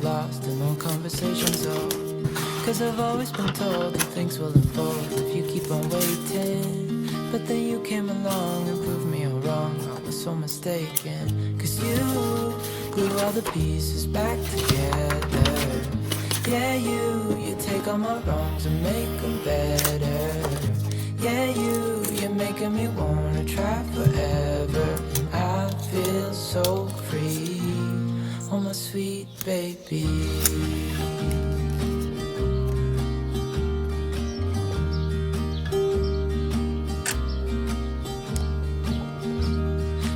lost in all conversations. Oh, cause I've always been told that things will unfold if you keep on waiting. But then you came along and proved me all wrong. I was so mistaken. Cause you glue all the pieces back together. Yeah, you take all my wrongs and make them better. Yeah, you're making me wanna try forever. And I feel so free, oh my sweet baby.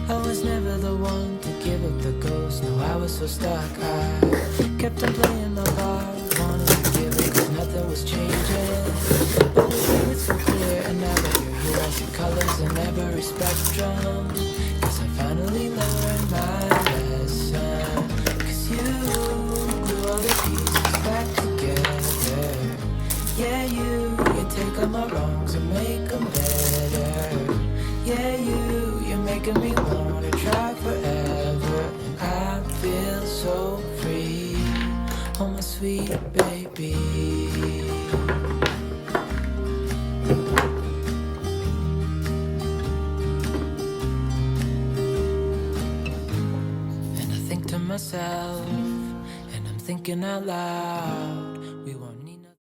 I was never the one to give up the ghost. No, I was so stuck. I kept on playing my part, wanted to give it, cause nothing was changing. But we made it so clear, and now that you're here, I see colors in every spectrum. Cause I finally learned my lesson. Cause you glue all the pieces back together. Yeah, you take all my wrongs and make them better. Yeah, you're making me wanna try forever. And I feel so free, oh my sweet baby. And I think to myself, and I'm thinking out loud,